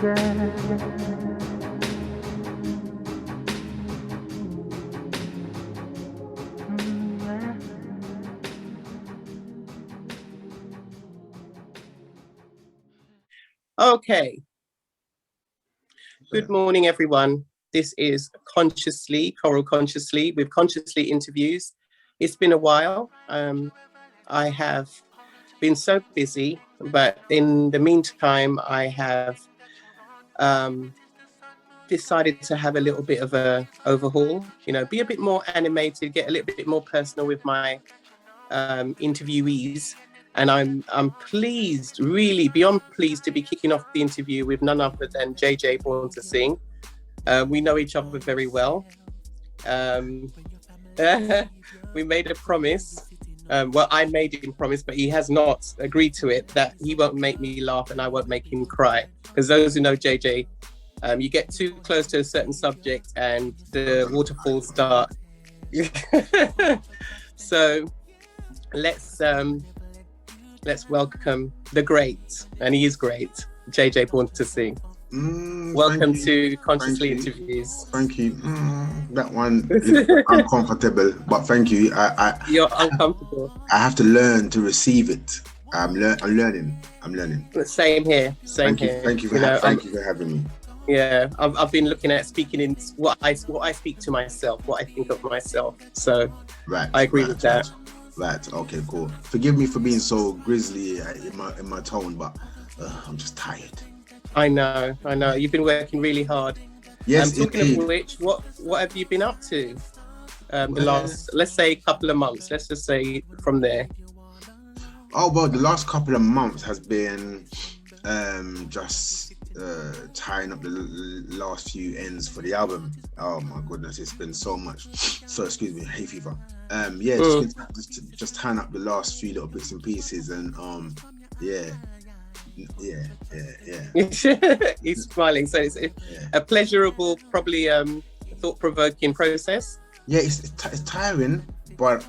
Okay. Good morning, everyone. This is Consciously, Choral Consciously, with Consciously interviews. It's been a while. I have been so busy, but in the meantime, I have decided to have a little bit of a overhaul, you know, be a bit more animated, get a little bit more personal with my interviewees. And I'm pleased, really beyond pleased, to be kicking off the interview with none other than JAYJay Born2SING. We know each other very well. We made a promise. Well, I made him promise, but he has not agreed to it, that he won't make me laugh and I won't make him cry. Because those who know JAYJay, you get too close to a certain subject and the waterfalls start. So let's welcome the great, and he is great, JAYJay Born2SING. Welcome to Consciously Interviews. Thank you. That one is uncomfortable, but thank you. You're uncomfortable. I have to learn to receive it. I'm learning. Same here. Same here. Thank you for having me. Yeah, I've been looking at speaking in what I speak to myself, what I think of myself. So right, I agree with that. Right. Okay. Cool. Forgive me for being so grisly in my tone, but I'm just tired. I know. You've been working really hard. Yes, talking of which, what have you been up to the last, let's say, couple of months? Let's just say from there. Oh well, the last couple of months has been just tying up the last few ends for the album. Oh my goodness, it's been so much. So excuse me, hay fever. Just tying up the last few little bits and pieces, and yeah. He's smiling. So it's a pleasurable, probably thought-provoking process. Yeah, it's tiring, but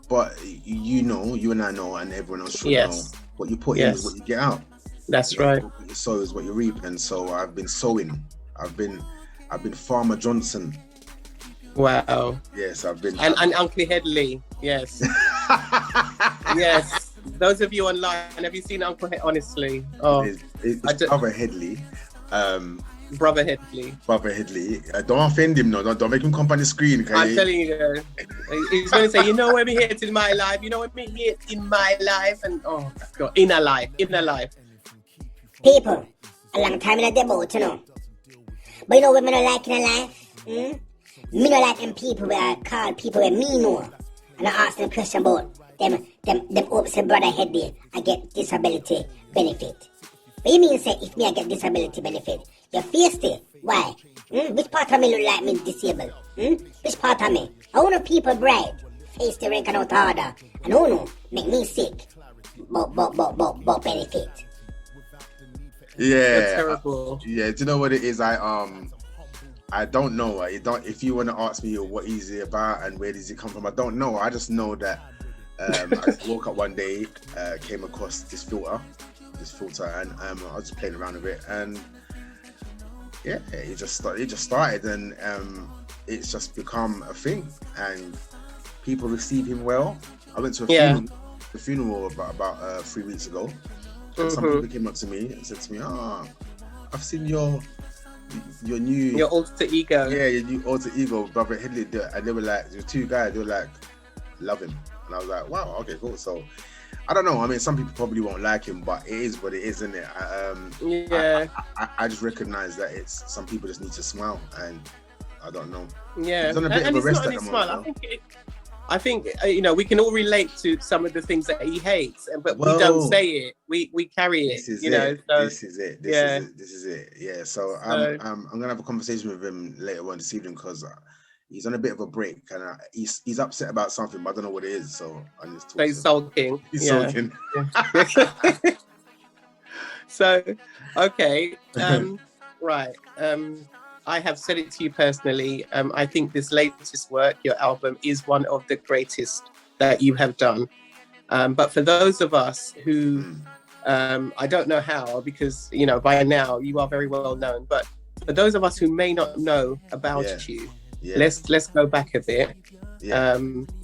but you and I know, and everyone else should know, what you put in is what you get out. That's right. What you sow is what you reap, and so I've been sowing. I've been Farmer Johnson. Wow. Yes, I've been. And Uncle Headley. Yes. Yes. Those of you online, have you seen Uncle Headley? Honestly, it's Brother Headley. Brother Headley. Brother Headley. Don't offend him, no. Don't make him come on the screen. Okay? I'm telling you, he's going to say, you know when we hit in my life. You know when we hit in my life, and oh God, inner life. People, a long time in the boat, you know. But you know what I don't like in life? Me don't like them people where I call people where me know. And I ask them a question about them hopes and Brother Headley, I get disability benefit. But you mean say, if me I get disability benefit, you're feisty. Why? Which part of me look like me disabled? Which part of me? I want people bright, face the rank and out order. And who know, make me sick. But benefit. Yeah. That's terrible. Yeah, do you know what it is? I don't know. If you want to ask me what is it about and where does it come from, I don't know. I just know that I woke up one day, came across this filter, and I was just playing around with it, and yeah, it just started, and it's just become a thing, and people receive him well. I went to a funeral about 3 weeks ago, and some people came up to me and said to me, I've seen your alter ego. Yeah, your new alter ego, Brother Headley. And they were like, there were two guys, they were like, love him. And I was like, wow, okay, cool. So, I don't know. I mean, some people probably won't like him, but it is what it is, isn't it? I just recognize that some people just need to smile, and I don't know. Yeah, He's on a bit of a rest at the moment. I think you know, we can all relate to some of the things that he hates, but we don't say it. We carry it. This is it. This is it. Yeah. So I'm gonna have a conversation with him later on this evening, because he's on a bit of a break, and he's upset about something, but I don't know what it is. So I need to talk to him. He's sulking. He's sulking. So, okay, right. I have said it to you personally. I think this latest work, your album, is one of the greatest that you have done. But for those of us who I don't know how, because, you know, by now you are very well known. But for those of us who may not know about you, let's go back a bit.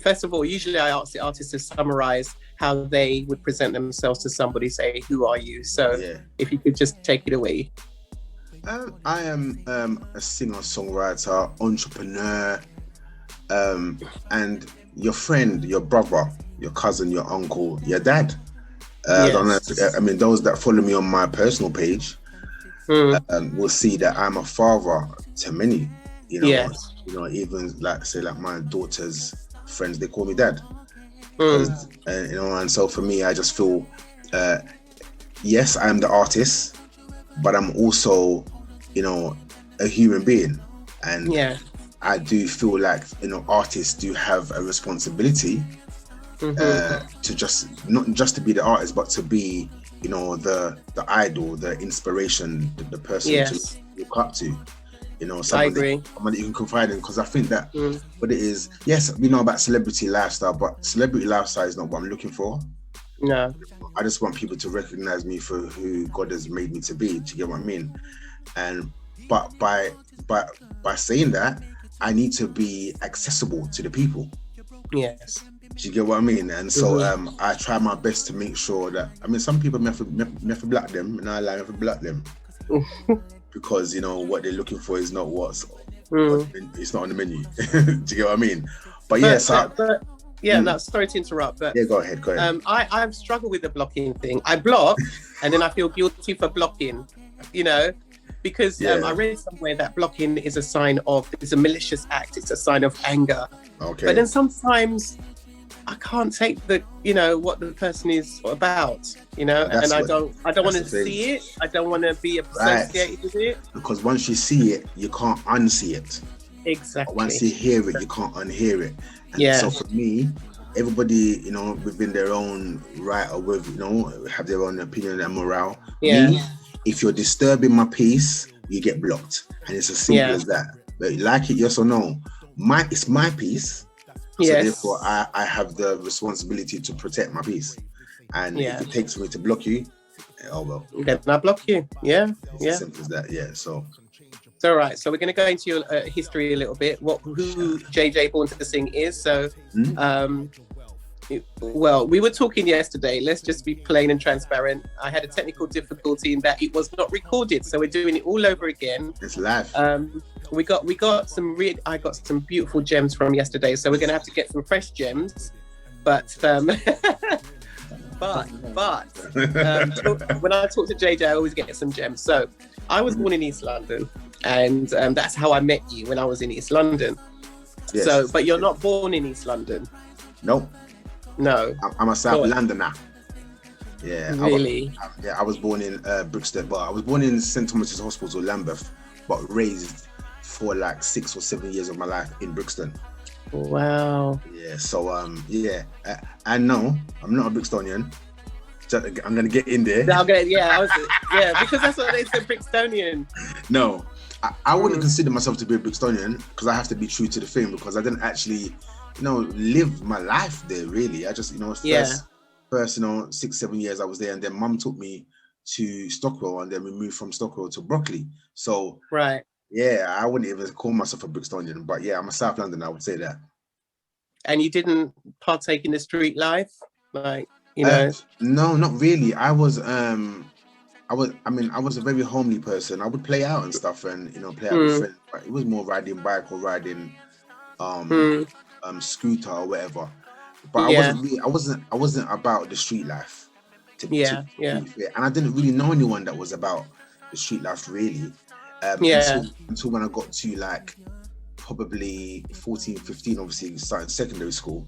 First of all, usually I ask the artists to summarize how they would present themselves to somebody, say, who are you? So if you could just take it away. I am a singer-songwriter, entrepreneur, and your friend, your brother, your cousin, your uncle, your dad. I don't know. I mean, those that follow me on my personal page will see that I'm a father to many. You know, you know, even like say like my daughter's friends, they call me dad. You know, and so for me, I just feel, yes, I'm the artist, but I'm also, you know, a human being, and I do feel like, you know, artists do have a responsibility to just not just to be the artist, but to be, you know, the idol, the inspiration, the person to look up to. You know, someone that you can confide in, because I think that what it is, yes, we know about celebrity lifestyle, but celebrity lifestyle is not what I'm looking for. No, I just want people to recognize me for who God has made me to be. Do you get what I mean? And but by saying that, I need to be accessible to the people. Yes. Do you get what I mean? And so I try my best to make sure that, I mean, some people me have to block them, and I have to block them. Because, you know, what they're looking for is not it's not on the menu. Do you get what I mean? But no, sorry to interrupt, but go ahead. I've struggled with the blocking thing. I block and then I feel guilty for blocking, you know, because I read somewhere that blocking is a sign of, it's a malicious act, it's a sign of anger. Okay. But then sometimes I can't take the, you know, what the person is about, you know, and I don't want to see it. I don't want to be associated with it. Because once you see it, you can't unsee it. Exactly. But once you hear it, you can't unhear it. And so for me, everybody, you know, within their own right, or with, you know, have their own opinion and morale. Me, if you're disturbing my peace, you get blocked. And it's as simple as that. But like it, yes or no, it's my peace. So therefore, I have the responsibility to protect my peace. And if it takes me to block you, oh well. Then I block you. It's as simple as that. So it's all right. So we're going to go into your history a little bit. Who JAYJAY Born2SING is. So, well, we were talking yesterday. Let's just be plain and transparent. I had a technical difficulty in that it was not recorded, so we're doing it all over again. It's live. We got some I got some beautiful gems from yesterday, so we're gonna have to get some fresh gems. But when I talk to JJ, I always get some gems. So I was born in East London, and that's how I met you, when I was in East London. Yes. So, but you're not born in East London. Nope. No. I'm a South Londoner. Yeah. Really? I was born in Brixton, but I was born in St Thomas's Hospital, Lambeth, but raised for like 6 or 7 years of my life in Brixton. Wow. Yeah. So and no, I'm not a Brixtonian. I'm gonna get in there. Because that's what they said, Brixtonian. No, I wouldn't consider myself to be a Brixtonian, because I have to be true to the thing, because I didn't actually, you know, live my life there really. I just, you know, first, you know, 6-7 years I was there, and then Mum took me to Stockwell, and then we moved from Stockwell to Brockley. So I wouldn't even call myself a Brixtonian, but I'm a South Londoner, I would say that. And you didn't partake in the street life, like, you know? No, not really. I was a very homely person. I would play out and stuff, and, you know, play out with friends. But it was more riding bike or riding scooter or whatever. But I wasn't about the street life. To be fair. And I didn't really know anyone that was about the street life really. Until when I got to like probably 14, 15, obviously starting secondary school.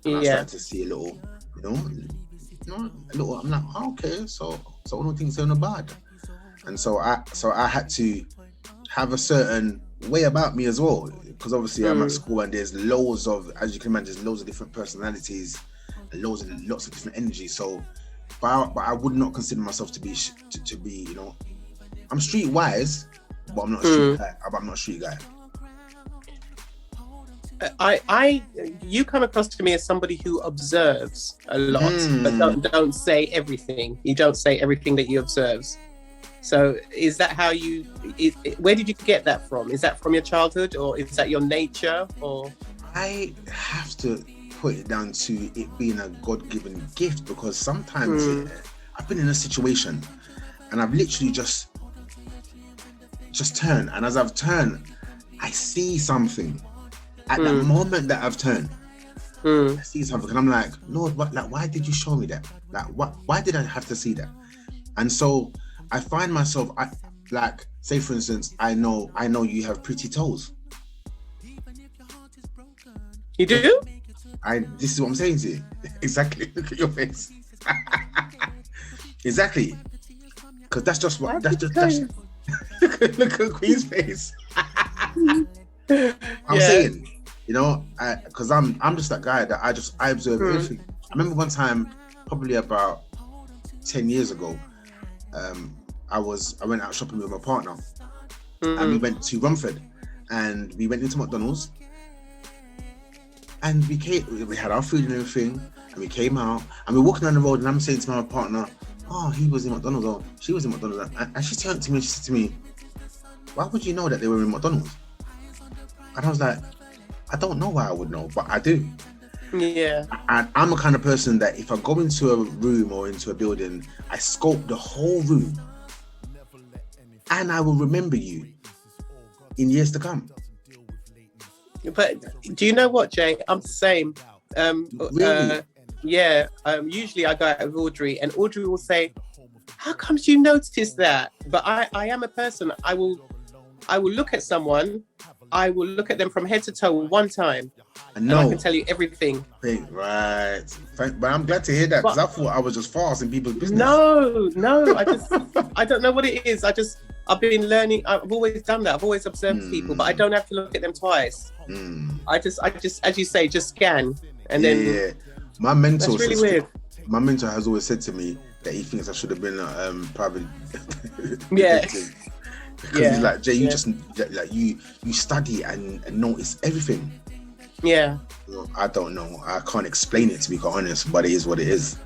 And I started to see a little, I'm like, okay, so I don't think so bad. And so I had to have a certain way about me as well, because obviously I'm at school and there's loads of, as you can imagine, there's loads of different personalities and lots of different energy. So, but I would not consider myself to be, you know, I'm streetwise, but I'm not a street guy. I'm not a street guy. You come across to me as somebody who observes a lot, but don't say everything. You don't say everything that you observes. So is that how you? Where did you get that from? Is that from your childhood, or is that your nature? Or I have to put it down to it being a God-given gift, because sometimes I've been in a situation and I've literally just turned, and as I've turned, I see something. At that moment that I've turned, I see something, and I'm like, Lord, what? Like, why did you show me that? Like, why did I have to see that? And so I find myself, like, say for instance, I know you have pretty toes. You do? This is what I'm saying to you. Exactly. Look at your face. Exactly. Because that's just what. That's look at Queen's face. I'm saying, you know, because I'm just that guy that I observe everything. I remember one time, probably about 10 years ago, I went out shopping with my partner, and we went to Romford, and we went into McDonald's, and we had our food and everything, and we came out, and we're walking down the road, and I'm saying to my partner, oh, he was in McDonald's, or she was in McDonald's, and she turned to me and she said to me, why would you know that they were in McDonald's? And I was like, I don't know why I would know, but I do. Yeah. And I'm the kind of person that if I go into a room or into a building, I scope the whole room, and I will remember you in years to come. But do you know what, Jay? I'm the same. Really? Usually I go out with Audrey, and Audrey will say, how comes you noticed that? But I am a person, I will look at someone, I will look at them from head to toe one time, and I can tell you everything. Right. But I'm glad to hear that, because I thought I was just fast in people's business. No, I don't know what it is. I've been learning. I've always done that. I've always observed people, but I don't have to look at them twice. I just, as you say, just scan, and then. Yeah. My mentor. That's really weird. My mentor has always said to me that he thinks I should have been private. Yeah. Because he's like, Jay, you just like you study and notice everything. Yeah. Well, I don't know. I can't explain it, to be quite honest, but it is what it is.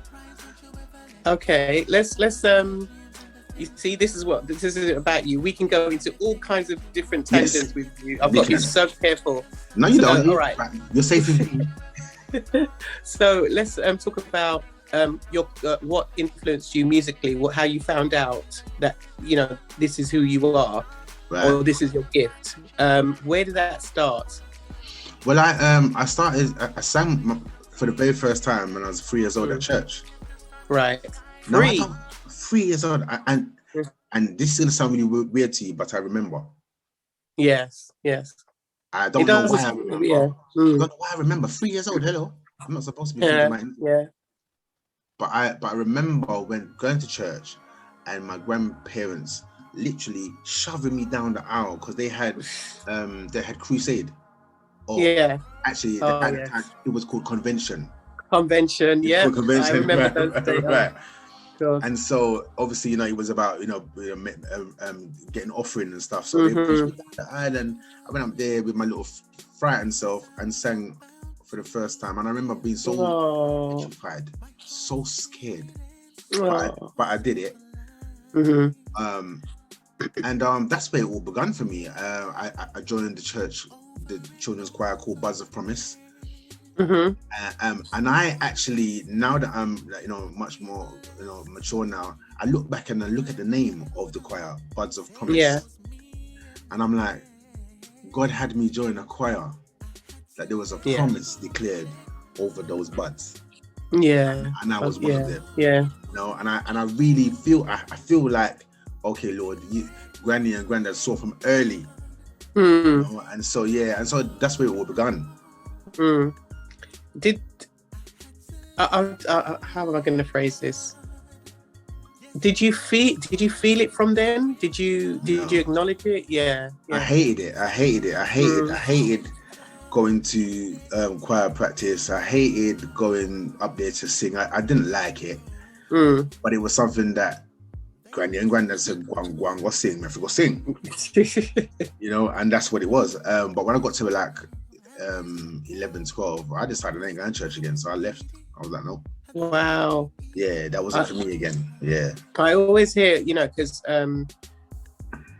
Okay, let's you see, this is about you. We can go into all kinds of different tangents with you. I've got to be so careful. No, you don't. All right. You're safe with me. So let's talk about your what influenced you musically, how you found out that, you know, this is who you are, right, or this is your gift. Where did that start? Well, I sang for the very first time when I was 3 years old at church. Right. 3 years old, and this is gonna sound really weird to you, but I remember. Yes. I don't know why I remember. Yeah. I don't know why I remember. 3 years old. Hello, I'm not supposed to be thinking about it. Yeah. But I remember when going to church, and my grandparents literally shoving me down the aisle because they had crusade. Actually, at the time, it was called convention. Convention, yeah. I remember those days. Right. And so obviously, you know, it was about, getting offering and stuff. So they pushed me down the aisle, and I went up there with my little frightened self and sang for the first time. And I remember being so petrified, so scared, but I did it. And that's where it all began for me. I joined the children's choir called Buds of Promise. And I actually, now that I'm much more mature now, I look back and I look at the name of the choir, Buds of Promise. Yeah. And I'm like, God had me join a choir that there was a promise declared over those buds. Yeah. And I was one of them. Yeah. And I really feel like, okay, Lord, Granny and Granddad saw from early. And so that's where it all began. How am I going to phrase this? Did you feel it from them? Did you acknowledge it? Yeah. I hated it. I hated going to choir practice. I hated going up there to sing. I didn't like it. But it was something that Granny and Granddad said, go sing, man, go sing. And that's what it was. But when I got to 11, 12, I decided I ain't going to church again. So I left. I was like, no. Wow. Yeah, that wasn't for me again. Yeah. I always hear, you know, because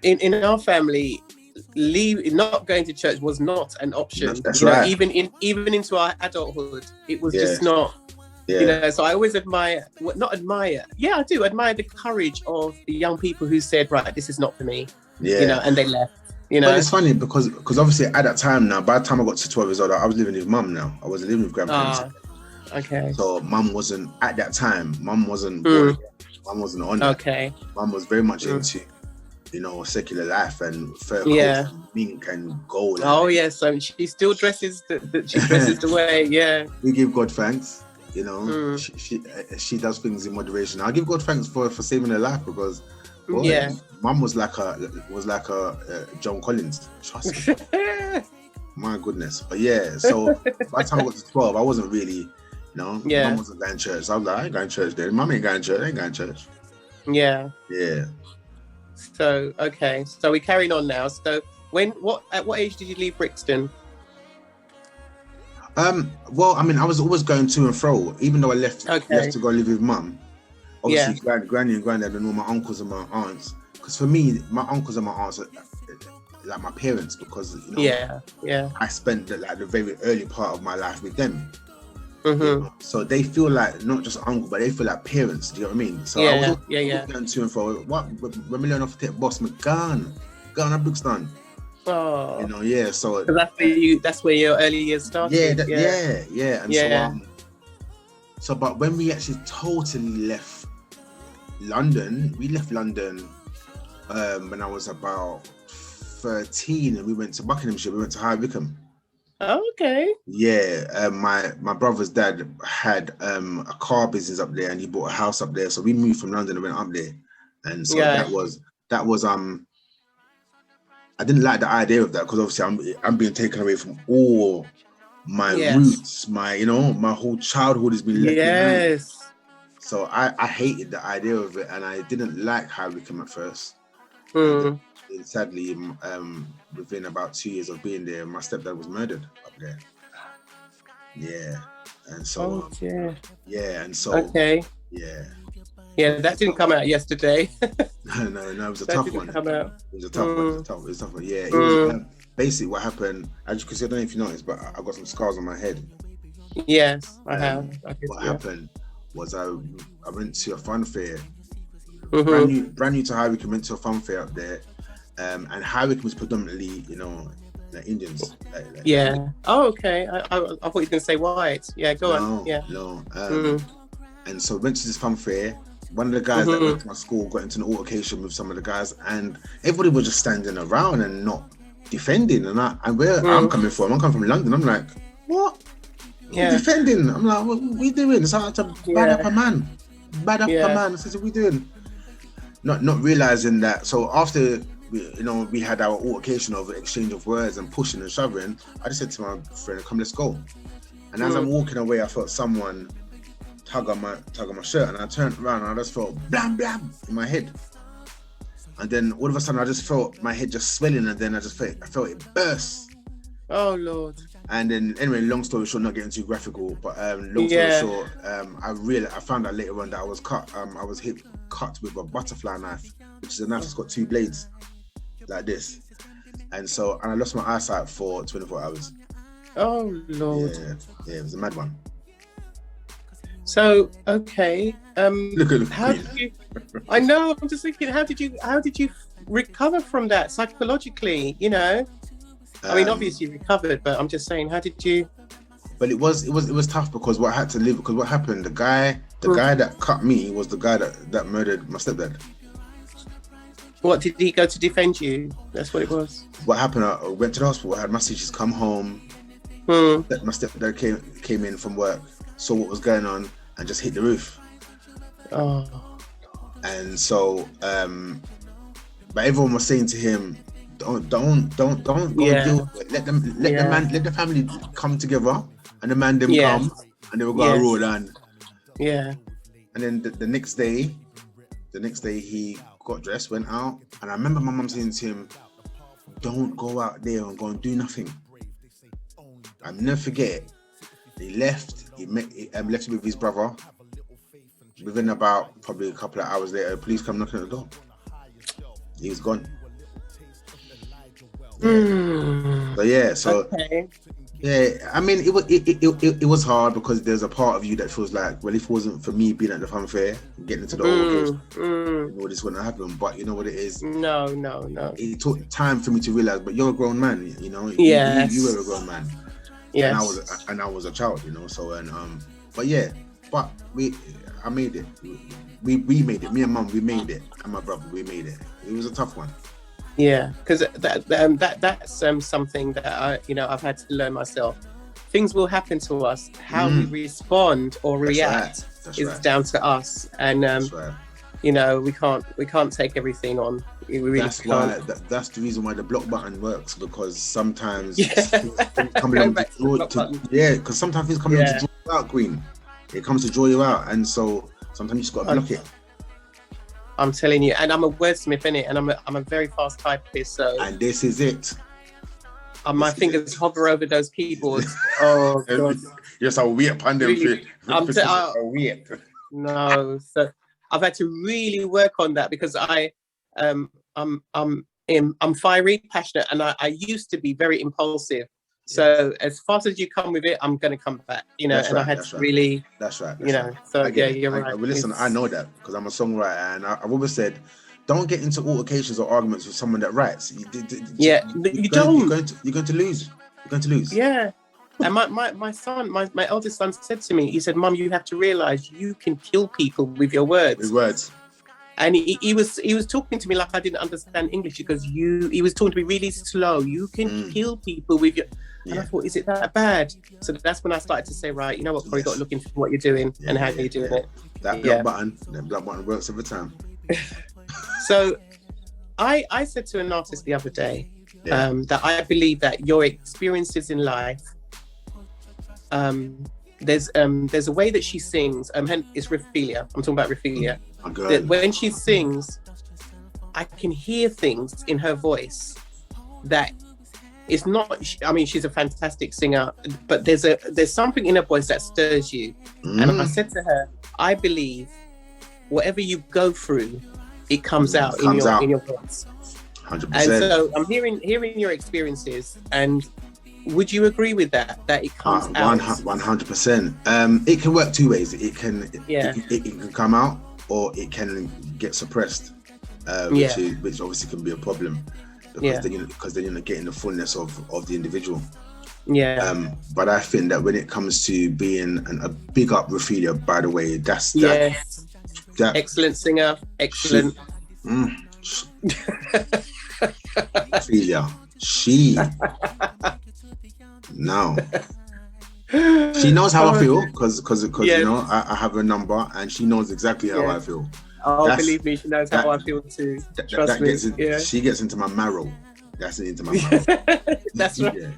in our family, not going to church was not an option. That's you know, right. even into our adulthood, it was Yeah. just not. Yeah. You know, so I always admire, yeah, I do admire the courage of the young people who said, right, this is not for me. Yeah. You know, and they left. You know, but it's funny because obviously at that time now, by the time I got to 12 years old, I was living with mum now. I was living with grandparents. Okay. So mum wasn't at that time. Mum wasn't. Mum wasn't on that. Okay. Mum was very much into, you know, secular life and fur coats and mink and gold. Oh yes, so she still dresses the way. Yeah. We give God thanks. You know, she does things in moderation. I give God thanks for saving her life because, boy, mum was like a John Collins. Trust me. My goodness. But yeah, so by the time I got to 12, I wasn't really, you know, mum wasn't going to church. So I was like, I ain't going to church then. Mum ain't going to church. I ain't going to church. Yeah. Yeah. So okay, so we're carrying on now. So at what age did you leave Brixton? Well, I mean, I was always going to and fro, even though I left to go live with mum. Obviously, granny and granddad and all my uncles and my aunts. Because for me, my uncles and my aunts are like my parents because, you know, I spent the very early part of my life with them. Mm-hmm. You know? So they feel like not just uncle, but they feel like parents. Do you know what I mean? So I was going to and fro. When we learn off to take boss, I'm gone at Brixton. Oh, you know, so that's where your early years started. And so but when we actually totally left London, when I was about 13, and we went to Buckinghamshire. We went to High Wycombe. Oh, okay. Yeah, my brother's dad had a car business up there, and he bought a house up there. So we moved from London and went up there, and so that was I didn't like the idea of that because obviously I'm being taken away from all my roots, my whole childhood has been left behind. So I hated the idea of it, and I didn't like High Wycombe at first. And sadly, within about 2 years of being there, my stepdad was murdered up there. Yeah, and so Yeah, that didn't come out yesterday. No, it was a tough one. It was a tough one. Yeah, it was, basically what happened, as you can see, I don't know if you noticed, but I got some scars on my head. Yes, I have. What happened was I went to a fun fair. Brand new to High Wycombe, went to a fun fair up there. And High Wycombe was predominantly, you know, like Indians. Oh, okay. I thought you were going to say white. Yeah, go on. Yeah. No. And so went to this fun fair. One of the guys that went to my school got into an altercation with some of the guys, and everybody was just standing around and not defending. And where I'm coming from London. I'm like, what? Defending? I'm like, what are we doing? It's hard to bad up a man. Bad up a man. I said, what are we doing? Not realizing that. So after we had our altercation of exchange of words and pushing and shoving, I just said to my friend, come, let's go. And as I'm walking away, I felt someone tug on my shirt, and I turned around and I just felt blam blam in my head. And then all of a sudden I just felt my head just swelling, and then I felt it burst. Oh Lord. And then anyway, long story short, not getting too graphical, but long story short, I found out later on that I was cut. I was cut with a butterfly knife, which is a knife that's got two blades like this. And I lost my eyesight for 24 hours. Oh Lord. Yeah, it was a mad one. So okay, look at how did you? I know. I'm just thinking, how did you recover from that psychologically? You know, I mean, obviously you recovered, but I'm just saying, how did you? But it was tough because what happened? The guy that cut me was the guy that murdered my stepdad. What, did he go to defend you? That's what it was. What happened? I went to the hospital. I had my stitches, come home. My stepdad came in from work, saw what was going on, and just hit the roof. Oh. And so, but everyone was saying to him, don't go and deal with it. Let the family come together, and the man them come, and they will go road on. Yeah. And then the next day he got dressed, went out, and I remember my mum saying to him, "Don't go out there and go and do nothing." I'll never forget. He left. He left with his brother. Within about probably a couple of hours later, police come knocking at the door. He was gone. Yeah. I mean, it was hard because there's a part of you that feels like, well, if it wasn't for me being at the fun fair, getting into the whole this wouldn't happen. But you know what it is? No. It took time for me to realize, but you're a grown man, you know. Yes. You were a grown man. Yes. And I was a child, you know. So but I made it. We made it. Me and Mum, we made it, and my brother, we made it. It was a tough one. Yeah, because that's something that I've had to learn myself. Things will happen to us. How we respond or react is down to us, and we can't take everything on. We really can't. That's the reason why the block button works, because sometimes things come along because sometimes things come along to draw you out, Queen. It comes to draw you out, and so sometimes you just got to block it. I'm telling you, and I'm a wordsmith in it, and I'm a very fast typist. So, and this is it. My fingers hover over those keyboards. Oh God! You're so weird, panda. Really, weird. No, so I've had to really work on that because I'm fiery, passionate, and I used to be very impulsive. So as fast as you come with it, I'm going to come back, I had to really... That's right. So you're right. Listen, I know that because I'm a songwriter, and I've always said, don't get into altercations or arguments with someone that writes. You're going to lose. You're going to lose. Yeah. And my son, my eldest son said to me, he said, Mum, you have to realize you can kill people with your words. With words. And he was talking to me like I didn't understand English because he was talking to me really slow. You can kill people with your... And I thought, is it that bad? So that's when I started to say, right, you know what, Corey, got to look into what you're doing and how you're doing it. That block button works every time. So I said to an artist the other day that I believe that your experiences in life, there's a way that she sings, it's Raphaelia. I'm talking about Raphaelia. That when she sings, I can hear things in her voice that it's not, I mean, she's a fantastic singer, but there's something in her voice that stirs you. And I said to her, I believe whatever you go through, it comes out in your voice. 100%. And so I'm hearing your experiences, and would you agree with that it comes out? 100%. It can work two ways. It can come out, or it can get suppressed, which obviously can be a problem. Because then you're not getting the fullness of the individual. But I think that when it comes to being a big up Raphaelia, by the way, that's that excellent singer, excellent. Raphaelia, she knows how I feel because I have her number and she knows exactly how I feel. Believe me, she knows how I feel too. Trust me. She gets into my marrow. That's into my marrow. That's right.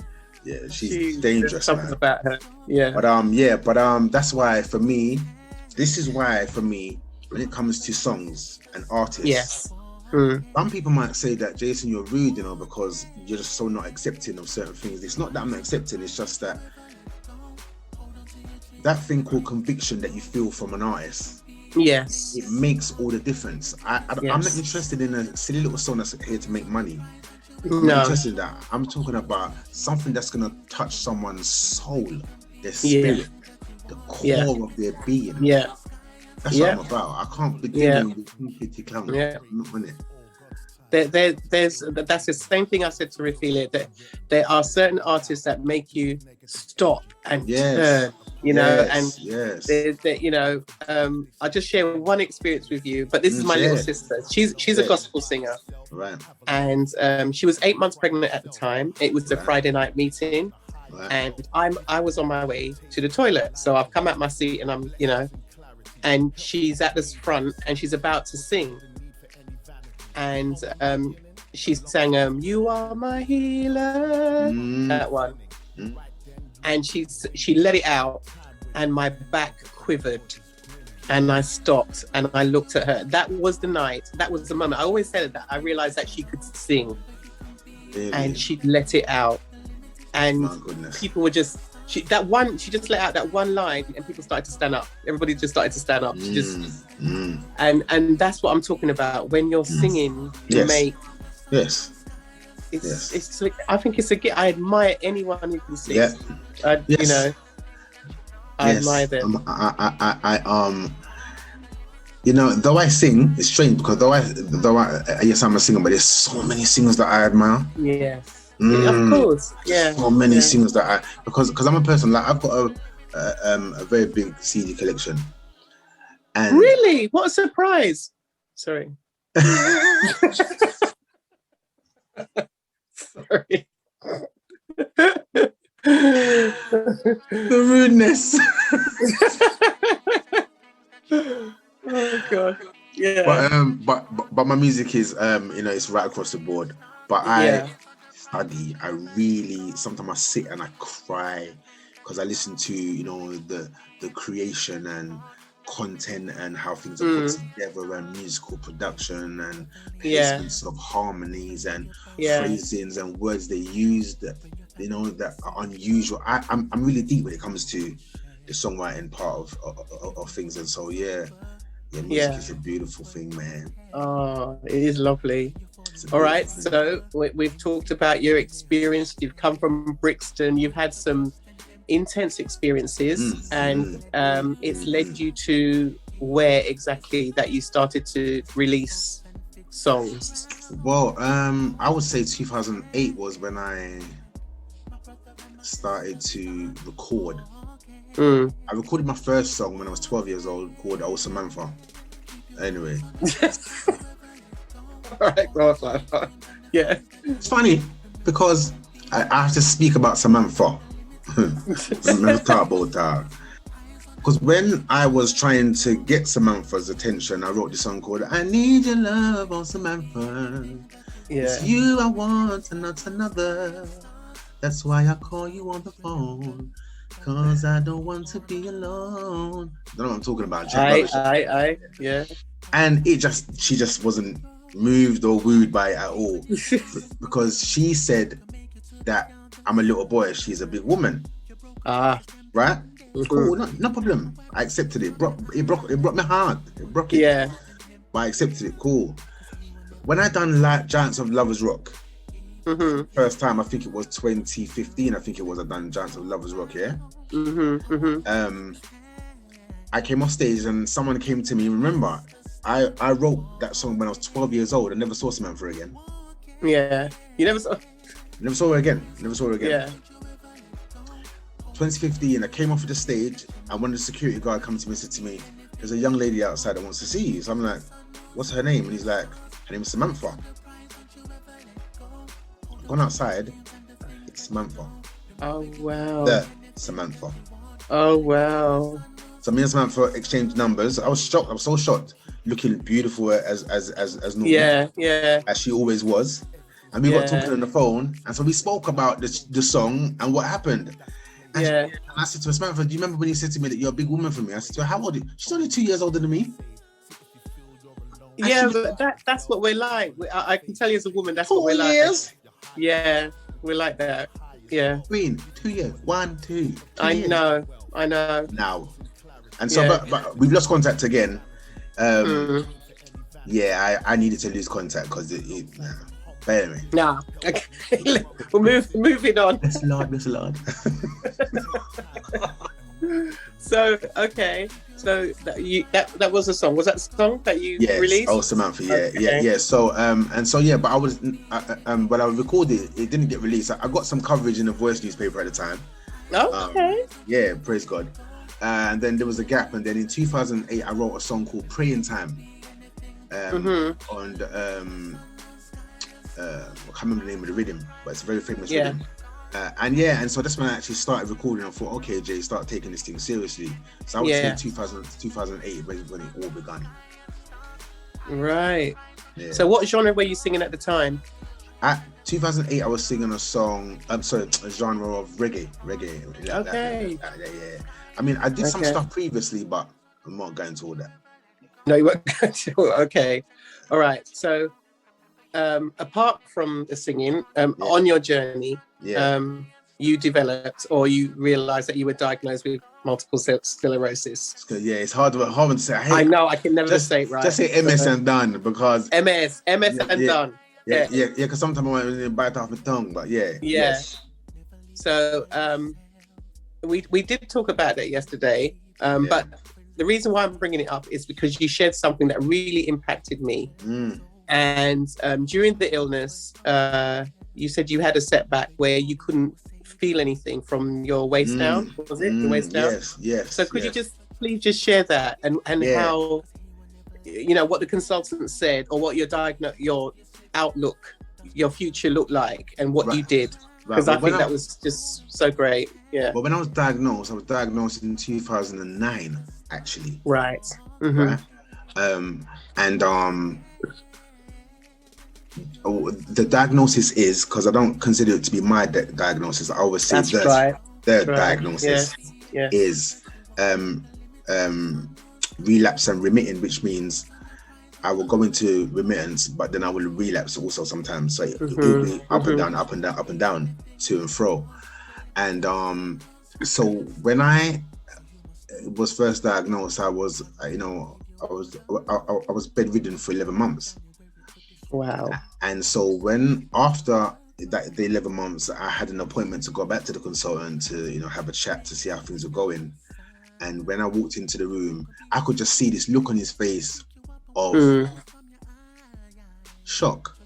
Yeah, she's dangerous. Something man. about her. Yeah. But that's why for me, when it comes to songs and artists, some people might say that, Jason, you're rude, because you're just so not accepting of certain things. It's not that I'm not accepting, it's just that thing called conviction that you feel from an artist. Yes, it makes all the difference. I'm not interested in a silly little song that's here to make money. I'm not interested in that. I'm talking about something that's gonna touch someone's soul, their spirit, the core of their being. That's what I'm about. I can't begin with pretty clown. I'm not on it. That's the same thing I said to Raphaelia, that there are certain artists that make you stop and turn. I'll just share one experience with you, but this is my little sister. She's a gospel singer, right? And she was 8 months pregnant at the time. It was a Friday night meeting, and I was on my way to the toilet, so I've come out my seat and I'm, and she's at this front and she's about to sing, and she sang "You Are My Healer," that one. And she let it out and my back quivered and I stopped and I looked at her. That was the night, that was the moment. I always said that I realized that she could sing and she let it out. and My goodness. people were just she just let out that one line, and people started to stand up. Everybody just started to stand up. And that's what I'm talking about. When you're singing, you Yes. make Yes. it's like, I think it's a gift. I admire anyone who can sing. Yeah. You know, I admire them. You know, though I sing, it's strange because though I yes, I'm a singer, but there's so many singers that I admire. Yes. Of course, yeah. So many singers that because I'm a person, like I've got a very big CD collection. And really, what a surprise! Sorry. Sorry. The rudeness. Oh God. Yeah. But my music is you know, it's right across the board. But I really sometimes I sit and I cry because I listen to, you know, the creation and content and how things are put together and musical production and placements of harmonies and phrasings and words they use that, you know, that are unusual. I'm really deep when it comes to the songwriting part of things, and so music is a beautiful thing, man. Oh, it is lovely. All right, so we've talked about your experience. You've come from Brixton. You've had some intense experiences, and it's led you to where exactly that you started to release songs? Well, I would say 2008 was when I started to record. I recorded my first song when I was 12 years old called Oh Samantha. Anyway. Alright, yeah. It's funny because I have to speak about Samantha. Because when I was trying to get Samantha's attention, I wrote this song called I Need Your Love, Oh Samantha. It's you I want and not another. That's why I call you on the phone. Cause I don't want to be alone. I don't know what I'm talking about. Yeah. And she just wasn't moved or wooed by it at all. Because she said that I'm a little boy, she's a big woman. Right? Cool, no problem. I accepted it. It broke my heart. It broke it. Yeah. But I accepted it. Cool. When I done like Giants of Lovers Rock, first time, I think it was 2015. I think it was I done Giants of Lovers Rock. Yeah. I came off stage and someone came to me. Remember, I wrote that song when I was 12 years old. I never saw Samantha again. Yeah. You never saw. Never saw her again. Yeah. 2015, I came off of the stage and one of the security guard comes to me and said to me, there's a young lady outside that wants to see you. So I'm like, what's her name? And he's like, her name is Samantha. I've gone outside, it's Samantha. Oh, wow. The Samantha. Oh, wow. So me and Samantha exchanged numbers. I was shocked. I was so shocked. Looking beautiful as normal. Yeah. As she always was. And we got talking on the phone. And so we spoke about the song and what happened. And I said to her, Samantha, do you remember when you said to me that you're a big woman for me? I said to her, how old are you? She's only 2 years older than me. Yeah, but that's what we're like. I can tell you as a woman, that's what we're like. 4 years? Yeah, we're like that. Yeah. Queen, 2 years. 1, 2. I know. Now. And so, but we've lost contact again. Yeah, I needed to lose contact because But anyway. Nah. Okay. We're moving on. Miss Lord. So, okay. So that was a song. Was that the song that you released? Oh, Samantha, Okay. yeah. So but I was when I recorded it didn't get released. I got some coverage in the Voice newspaper at the time. Okay. Yeah, praise God. And then there was a gap, and then in 2008 I wrote a song called Praying Time. On the, I can't remember the name of the rhythm, but it's a very famous rhythm. And so that's when I actually started recording. I thought, okay, Jay, start taking this thing seriously. So I would say 2008 when it all began. Right. Yeah. So what genre were you singing at the time? At 2008, I was singing a song. A genre of reggae. Okay. Yeah. I mean, I did some stuff previously, but I'm not going to all that. No, you weren't going to. Okay. All right. So, apart from the singing, on your journey, you developed or you realized that you were diagnosed with multiple sclerosis? Yeah, it's hard to say. I know, I can never say it right. Just say MS and done, because MS and done. Yeah, because sometimes I want to bite off my tongue, but yeah. Yes. So we did talk about that yesterday, but the reason why I'm bringing it up is because you shared something that really impacted me. And during the illness, you said you had a setback where you couldn't feel anything from your waist down. Was it the waist down? Yes. So could you please just share that and how, you know, what the consultant said, or what your outlook, your future looked like, and what you did? Because I think that was just so great. Yeah. But when I was diagnosed in 2009, actually. Right. Right. The diagnosis is, because I don't consider it to be my diagnosis, I always say the diagnosis is relapse and remitting, which means I will go into remittance, but then I will relapse also sometimes. So it will be up and down, up and down, up and down, to and fro. And so when I was first diagnosed, I was bedridden for 11 months. Wow. And so after the 11 months, I had an appointment to go back to the consultant to, you know, have a chat to see how things were going. And when I walked into the room, I could just see this look on his face of shock.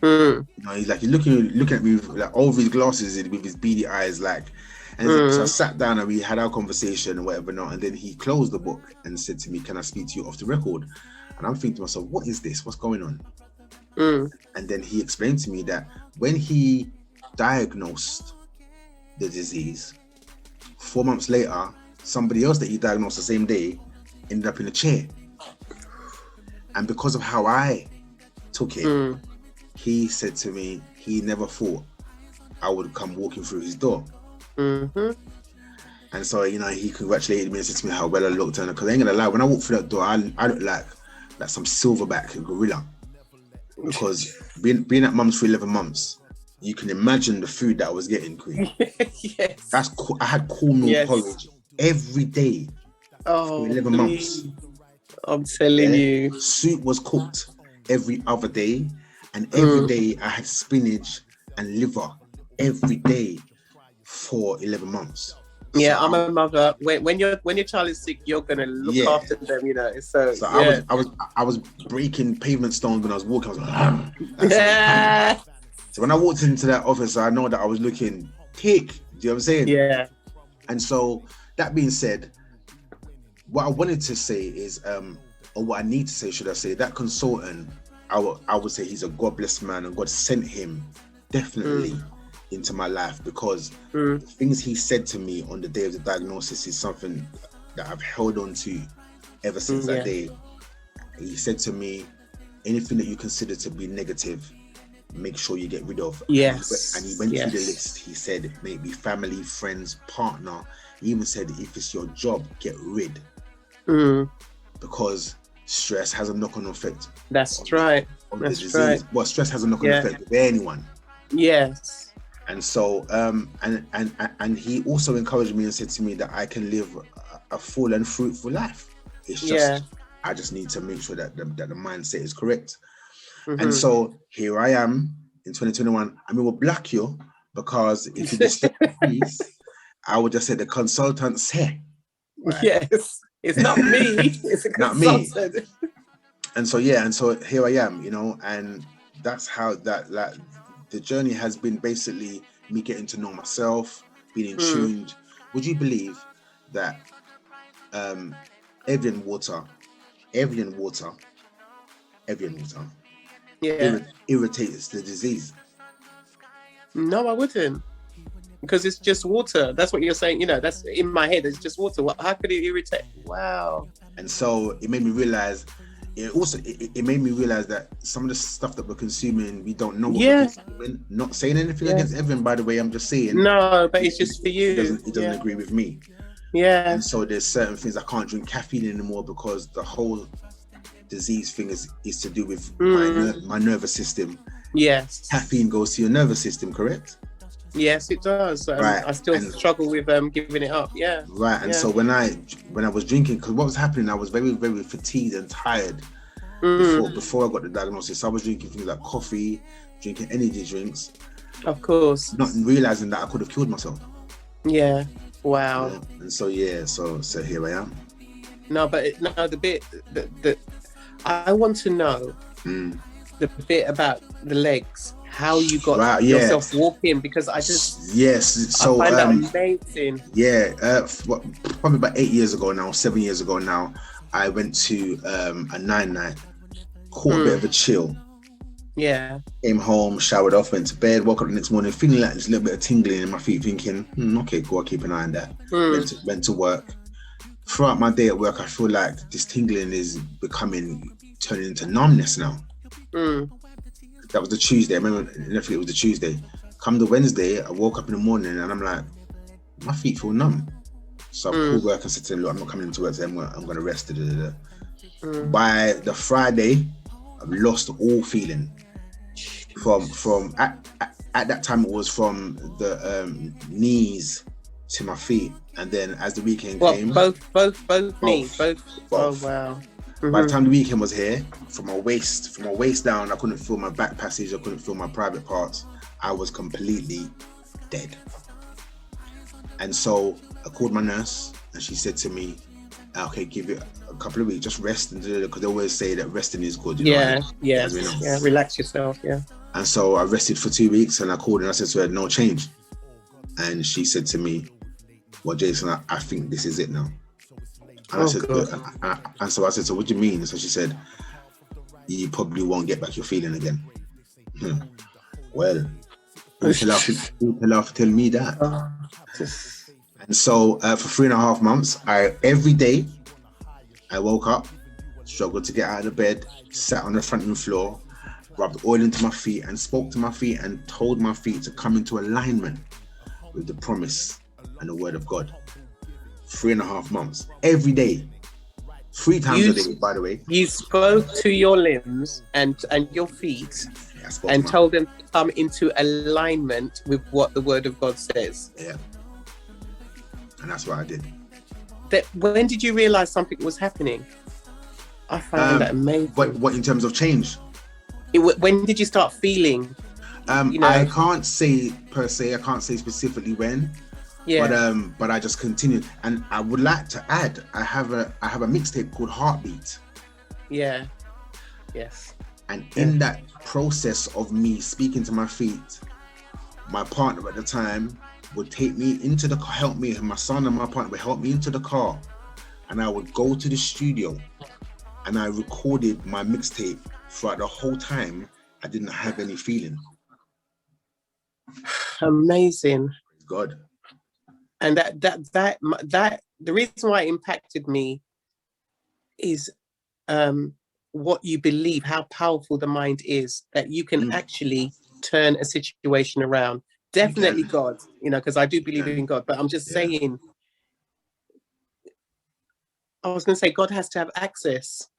You know, he's looking at me with, like, over his glasses with his beady eyes, like. And so I sat down and we had our conversation and whatever not. And then he closed the book and said to me, "Can I speak to you off the record?" And I'm thinking to myself, what is this? What's going on? And then he explained to me that when he diagnosed the disease, 4 months later, somebody else that he diagnosed the same day ended up in a chair. And because of how I took it, he said to me he never thought I would come walking through his door. And so, you know, he congratulated me and said to me how well I looked. And because I ain't gonna lie, when I walked through that door, I looked like some silverback gorilla. Because being at mum's for 11 months, you can imagine the food that I was getting, Queen. Yes. I had cornmeal porridge every day for 11 months. I'm telling you. Soup was cooked every other day, and every day I had spinach and liver every day for 11 months. Yeah, so I'm a mother. When your child is sick, you're gonna look after them, you know. So I was breaking pavement stones when I was walking. I was like, So when I walked into that office, I know that I was looking thick. Do you know what I'm saying? Yeah. And so that being said, what I wanted to say is, or what I need to say, should I say, that consultant, I would say he's a God blessed man, and God sent him definitely into my life, because the things he said to me on the day of the diagnosis is something that I've held on to ever since that day. He said to me, anything that you consider to be negative, make sure you get rid of. Yes. And he went through the list. He said maybe family, friends, partner. He even said if it's your job, get rid. Because stress has a knock-on effect. That's right. On the disease. Well, stress has a knock-on effect with anyone. Yes. And so, and he also encouraged me and said to me that I can live a full and fruitful life. It's just, I just need to make sure that the mindset is correct. And so here I am in 2021. I mean, we'll block you, because if you just please, I would just say the consultant said. Right? Yes, it's not me. It's a consultant. Not me. And so here I am, you know, and that's how the journey has been, basically me getting to know myself, being in tune. Would you believe that Evian water irritates the disease? No, I wouldn't. Because it's just water. That's what you're saying. You know, that's in my head. It's just water. How could it irritate? Wow. And so it made me realize. It made me realize that some of the stuff that we're consuming, we don't know what we're consuming. Not saying anything against Evan, by the way. I'm just saying. No, but it's just for you. It doesn't agree with me. Yeah. And so there's certain things I can't drink caffeine anymore, because the whole disease thing is to do with my nervous system. Yes. Caffeine goes to your nervous system, correct? Yes, it does. Right. I still struggle with giving it up. Yeah. Right. And so when I was drinking, because what was happening, I was very, very fatigued and tired before I got the diagnosis. So I was drinking things like coffee, drinking energy drinks. Of course. Not realizing that I could have killed myself. Yeah. Wow. Yeah. And so so here I am. No, but the bit that I want to know the bit about the legs, how you got yourself walking, because I just so I find that amazing. Probably about 7 years ago now, I went to a night, caught a bit of a chill. Yeah. Came home, showered off, went to bed, woke up the next morning feeling like there's a little bit of tingling in my feet, thinking, okay, cool, I'll keep an eye on that. Went to work. Throughout my day at work, I feel like this tingling is turning into numbness now. That was the Tuesday. I remember it was the Tuesday. Come the Wednesday, I woke up in the morning and I'm like, my feet feel numb. So I called work and said to them, look, I'm not coming into work today, I'm going to rest. By the Friday, I've lost all feeling. From at that time, it was from the knees to my feet, and then as the weekend came, both knees, both. Oh wow! By the time the weekend was here, from my waist down, I couldn't feel my back passage, I couldn't feel my private parts. I was completely dead. And so I called my nurse, and she said to me, "Okay, give it a couple of weeks, just rest," because they always say that resting is good. Relax yourself. Yeah. And so I rested for 2 weeks, and I called and I said to her, "No change." And she said to me, "Well, Jason, I think this is it now." And I said, and so I said, "So what do you mean?" So she said, "You probably won't get back your feeling again." Well, who can tell me that? And so for 3.5 months, every day I woke up, struggled to get out of the bed, sat on the front room floor, rubbed oil into my feet and spoke to my feet and told my feet to come into alignment with the promise and the word of God. 3.5 months, every day, 3 times a day, by the way. You spoke to your limbs and your feet and told them to come into alignment with what the word of God says. Yeah. And that's what I did. When did you realize something was happening? I found that amazing. What in terms of change? When did you start feeling? I can't say per se. I can't say specifically when. Yeah. But I just continued, and I would like to add, I have a mixtape called Heartbeat. Yeah. Yes. And in that process of me speaking to my feet, my partner at the time would take me into the car, help me, and my son and my partner would help me into the car, and I would go to the studio, and I recorded my mixtape. Throughout the whole time, I didn't have any feeling. Amazing. God. And that the reason why it impacted me is what you believe, how powerful the mind is, that you can actually turn a situation around. Definitely God, because I do believe in God, but I'm just saying, I was going to say God has to have access.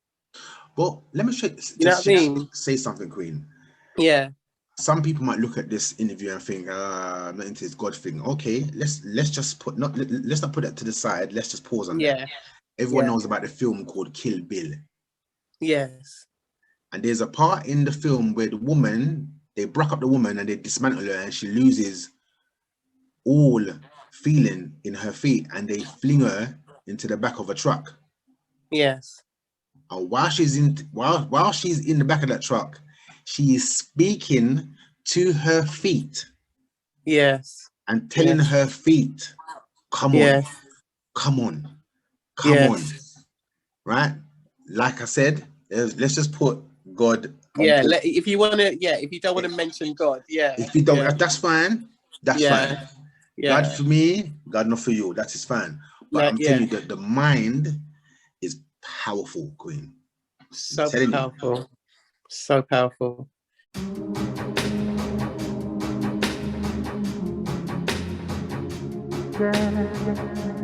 Well, let me say something, Queen. Yeah. Some people might look at this interview and think, I'm not into this God thing. Okay, let's not put that to the side. Let's just pause on that. Everyone knows about the film called Kill Bill. Yes. And there's a part in the film where they break up the woman and they dismantle her, and she loses all feeling in her feet, and they fling her into the back of a truck. Yes. And while she's in the back of that truck, she is speaking to her feet. Yes. And telling her feet, come on, come on, come on. Right? Like I said, let's just put God. If you don't want to mention God, if you don't, that's fine. That's fine. God for me, God not for you. That is fine. But I'm telling you that the mind is powerful, Queen. So powerful. So powerful. Yeah.